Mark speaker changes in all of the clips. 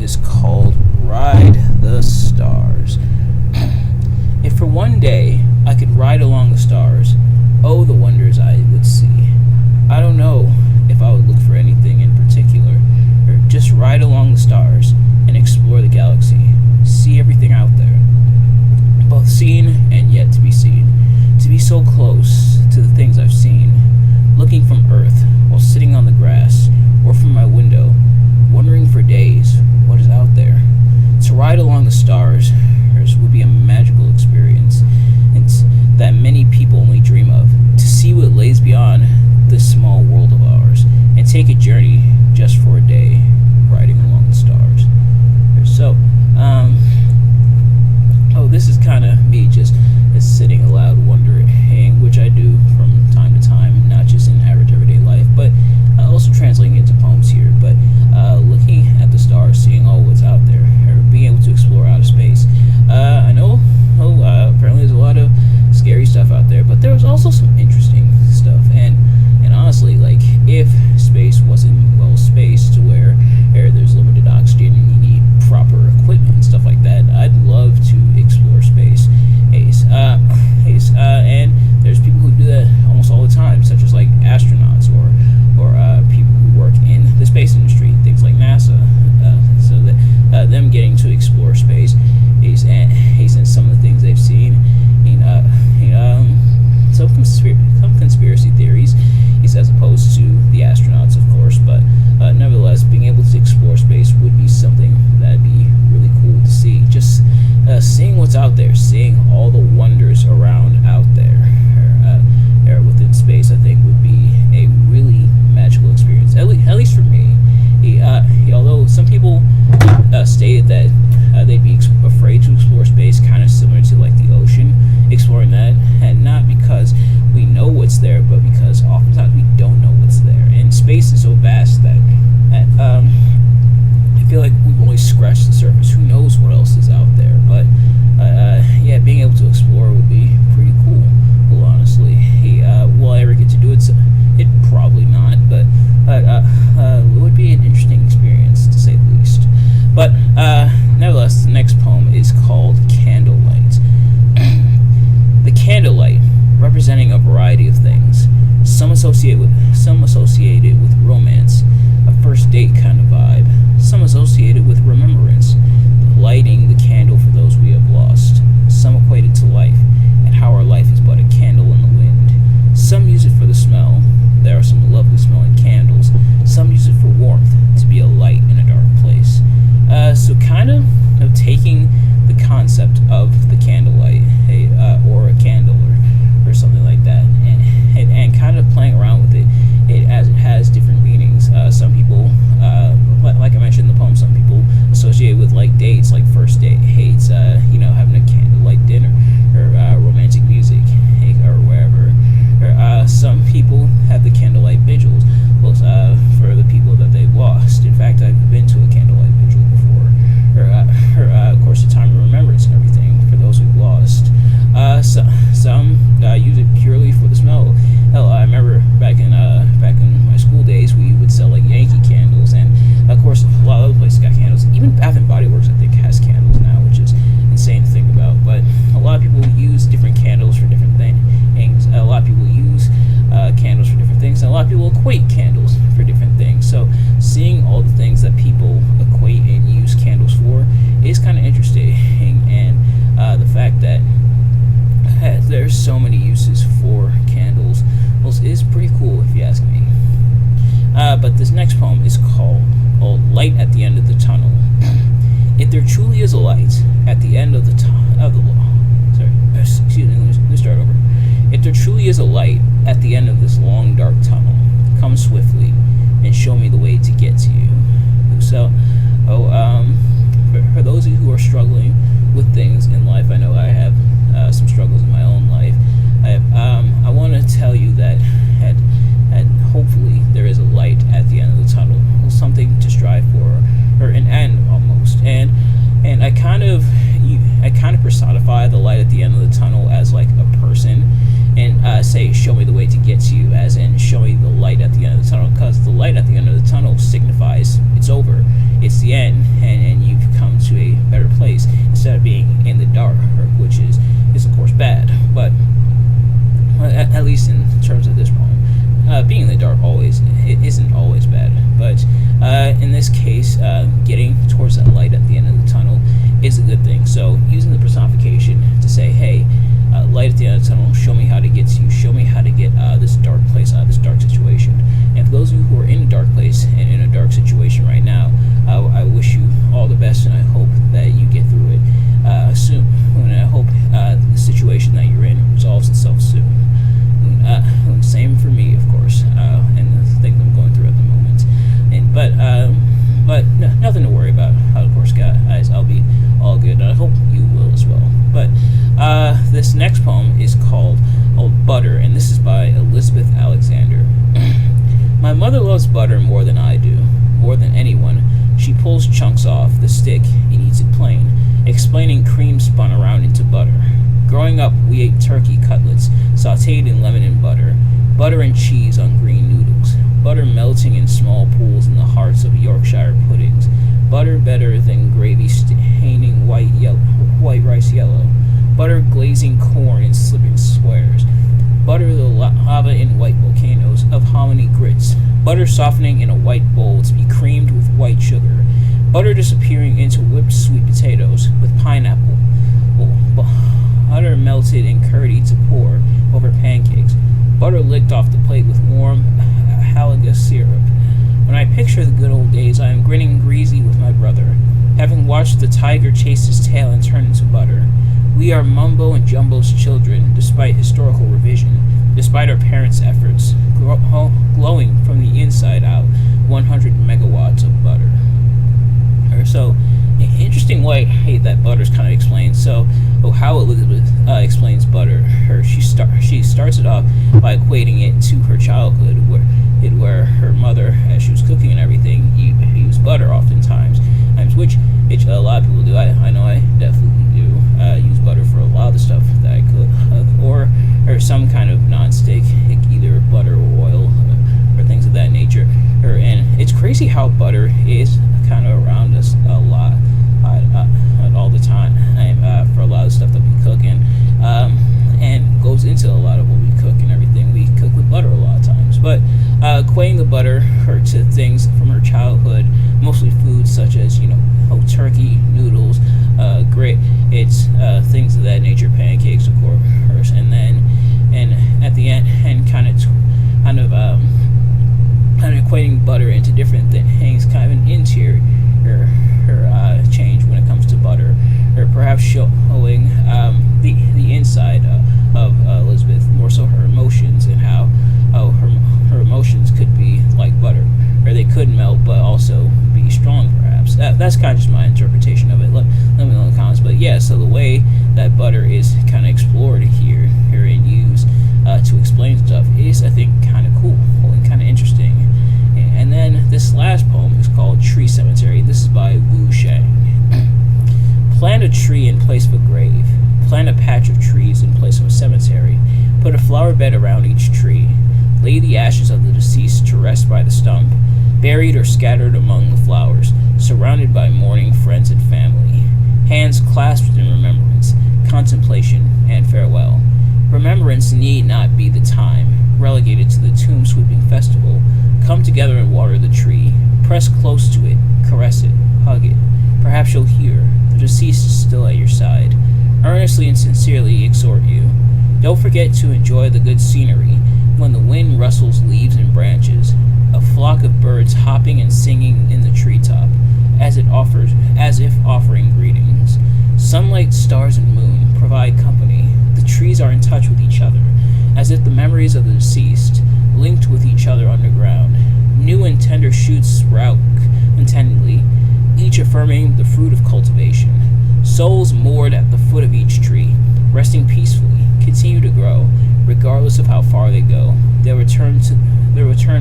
Speaker 1: is called Ride the Stars. If for one day I could ride along the stars, oh, the wonders I would see. I don't know if I would look for anything in particular, or just ride along the stars and explore the galaxy, see everything out there, both seen and yet to be seen, to be so close to the things I've seen, looking from Earth while sitting on the grass or from my window, wondering for days what is out there. To ride along the stars would be a magical experience. It's that many people only dream of, to see what lays beyond this small world of ours, and take a journey just for a day, riding along the stars. So, this is kind of me just sitting aloud wondering, which I do from time to time, not just in average everyday life, but also translating it to poems here. But looking at the stars, seeing all what's out there, or being able to explore outer space. I know, apparently there's a lot of scary stuff out there, but there's also some interesting stuff. And honestly, like, if space wasn't well spaced to where there's limited oxygen and you need proper equipment and stuff like that, I'd love to explore space. And there's people who do that almost all the time, such as like astronauts or people who work in the space industry, things like NASA. So that them getting to explore space and some of the things they've seen. Some conspiracy theories, as opposed to the astronauts, of course, but nevertheless, being able to explore space would be something that'd be really cool to see. Just seeing what's out there, seeing all the wonders around out there within space, I think would be a really magical experience, at least for me. Although some people stated that they'd be afraid to explore space, kind of similar to like the ocean, exploring that, and not because we know what's there, but because oftentimes we don't know what's there. And space is so vast that I feel like we've only scratched the surface. Who knows what else is out there? But being able to explore would be pretty cool. Well, honestly, will I ever get to do it? It probably not, but it would be an interesting experience, to say the least. But nevertheless, the next poem is called Candlelight. The candlelight, representing a variety of things, some associated with romance, a first date kind of vibe, some associated with remembrance, lighting the candle for those we have lost, some equated to life, and how our life is but a candle in the wind. Some use it for the smell. There are some lovely smelling candles. Some use it for warmth, to be a light in a dark place. So kind of taking the concept of the candlelight, or a candle, or something like that, and kind of playing around with it, as it has different meanings. Some people, like I mentioned in the poem, some people associate with like dates, like first date hates, having a candlelight dinner, or romantic music, or wherever. Or some people have the candlelight vigils, for the people that they've lost. In fact, I've been to a candlelight vigil before, or of course, the time of remembrance and everything for those we've lost. Some use it purely for the smell. Hell, I remember back in my school days, we would sell like Yankee candles, and of course, a lot of other places got candles. Even Bath and Body Works, I think, has candles now, which is insane to think about. But a lot of people use different candles for different things. A lot of people use candles for different things, and a lot of people equate candles for different things. So seeing all the things that people equate and use candles for is kind of interesting, and the fact that there's so many uses for candles is pretty cool, if you ask me. But this next poem is called Light at the End of the Tunnel. If there truly is a light at the end of the let me start over. If there truly is a light at the end of this long dark tunnel, come swiftly and show me the way to get to you. So, for those of you who are struggling with things in life, I know I have some struggles in my own life. I want to tell you that hopefully there is a light at the end of the tunnel, something to strive for, or an end almost. And I kind of personify the light at the end of the tunnel as like a person, and say, show me the way to get to you, as in show me the light at the end of the tunnel, because the light at the end of the tunnel signifies it's over, it's the end, and you've come to a better place instead of being in the dark, which is of course bad. But at least in terms of this poem, being in the dark it isn't always bad. But in this case, getting towards that light at the end of the tunnel is a good thing. So using the personification to say, hey, light at the end of the tunnel, show me how to get to you, show me how to get this dark place out of this dark situation. And for those of you who are in a dark place and in a dark situation right now, I wish you all the best, and I hope that you get through it soon. And I hope the situation that you're in resolves itself soon. Same for me, of course, and the thing that I'm going through at the moment. But nothing to worry about. Of course, guys, I'll be all good, and I hope you will as well. But this next poem is called Butter, and this is by Elizabeth Alexander. My mother loves butter more than I do, more than anyone. She pulls chunks off the stick and eats it plain, explaining cream spun around into butter. Growing up, we ate turkey cutlets, sautéed in lemon and butter and cheese on green noodles, butter melting in small pools in the hearts of Yorkshire puddings, butter better than gravy staining white rice yellow, butter glazing corn in slipping squares, butter the lava in white volcanoes of hominy grits, butter softening in a white bowl to be creamed with white sugar, butter disappearing into whipped sweet potatoes with pineapple, butter melted in curdy to pour over pancakes, butter licked off the plate with warm Halaga syrup. When I picture the good old days, I am grinning greasy with my brother, having watched the tiger chase his tail and turn into butter. We are Mumbo and Jumbo's children, despite historical revision, despite our parents' efforts, glowing from the inside out, 100 megawatts of butter. So, interesting way that butter's kind of explained. So, how Elizabeth explains butter. She starts it off by equating it to her childhood, where her mother, as she was cooking and everything, used butter oftentimes, which a lot of people do. I know I definitely do use butter for a lot of the stuff that I cook, or some kind of non-stick, either butter or oil, or things of that nature. And it's crazy how butter is kind of around us a lot, all the time, for a lot of stuff that we cook, and goes into a lot of what we cook and everything. We cook with butter a lot of times. But equating the butter to things from her childhood, mostly foods such as turkey, noodles, grit. It's things of that nature, pancakes, of course, and at the end, and kind of equating butter into different things, kind of an interior change when it comes to butter, or perhaps showing the inside of Elizabeth, more so her emotions, and how her emotions could be like butter, or they could melt but also be strong, perhaps. That's kind of just my interpretation of it. Let me know in the comments. But yeah, so the way that butter is kind of explored here and used to explain stuff is, I think, kind of cool and kind of interesting. And then this last poem is called Tree Cemetery. This is by Sheng. Plant a tree in place of a grave. Plant a patch of trees in place of a cemetery. Put a flower bed around each tree. Lay the ashes of the deceased to rest by the stump, buried or scattered among the flowers, surrounded by mourning friends and family. Hands clasped in remembrance, contemplation, and farewell. Remembrance need not be the time, relegated to the tomb-sweeping festival. Come together and water the tree. Press close to it, caress it, hug it. Perhaps you'll hear the deceased is still at your side. Earnestly and sincerely exhort you. Don't forget to enjoy the good scenery when the wind rustles leaves and branches. A flock of birds hopping and singing in the treetop, as if offering greetings. Sunlight, stars, and moon provide company. The trees are in touch with each other, as if the memories of the deceased linked with each other underground. New and tender shoots sprout contentedly, each affirming the fruit of cultivation. Souls moored at the foot of each tree, resting peacefully, continue to grow, regardless of how far they go. They'll return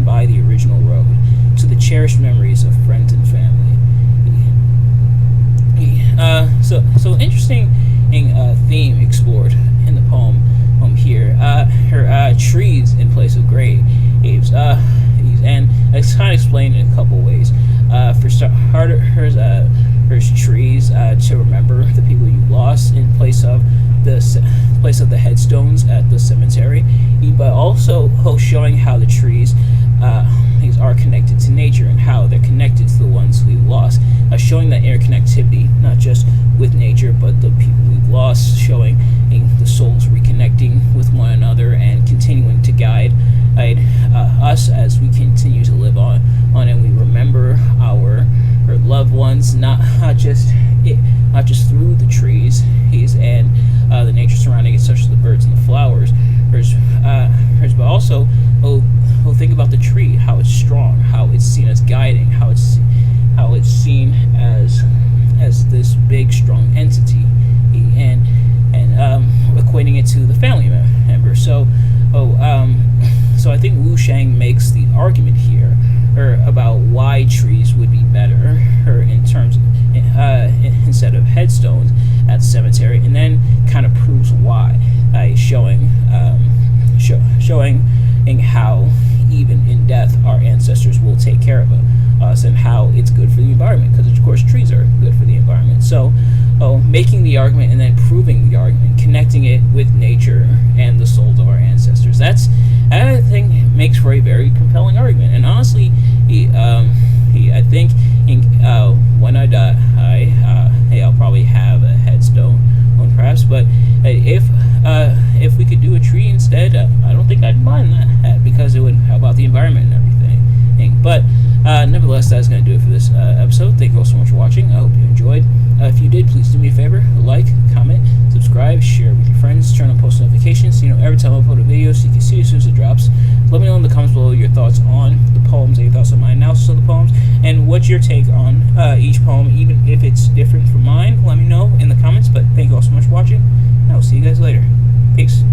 Speaker 1: by the original road, to the cherished memories of friends and family. So interesting theme explored in the poem here. Her trees in place of graves, and it's kind of explained in a couple ways. For starters, there's trees to remember the people you lost in place of the headstones at the cemetery, but also showing how the trees these are connected to nature and how they're connected to the ones we lost, showing that interconnectivity not just with nature but the people we've lost, showing the souls reconnecting with one another and continuing to guide us as we continue to live on and we remember our loved ones, not just through the trees and the nature surrounding it, such as the birds and the flowers, but also think about the tree, how it's strong, how it's seen as guiding, how it's seen as this big strong entity, and equating it to the family member. So I think Wu Sheng makes the argument here about why trees would be better in terms of, instead of headstones at the cemetery, and then kind of proves why, showing how even in death our ancestors will take care of us and how it's good for the environment, because of course trees are good for the environment. So making the argument and then proving the argument, connecting it with nature and the souls of our ancestors, I think makes for a very compelling argument. And honestly, I think when I die, I'll probably have a headstone perhaps, but if we could do a tree instead, I don't think I'd mind that, because it would help out the environment and everything. But nevertheless, that's going to do it for this episode. Thank you all so much for watching. I hope you enjoyed. If you did, please do me a favor, like, comment, subscribe, share with your friends, turn on post notifications so you know every time I upload a video so you can see as soon as it drops. Let me know in the comments below your thoughts on the poems and your thoughts on my analysis of the poems, and what's your take on each poem, even if it's different from mine. Let me know in the comments. But thank you all so much for watching, and I will see you guys later. Peace.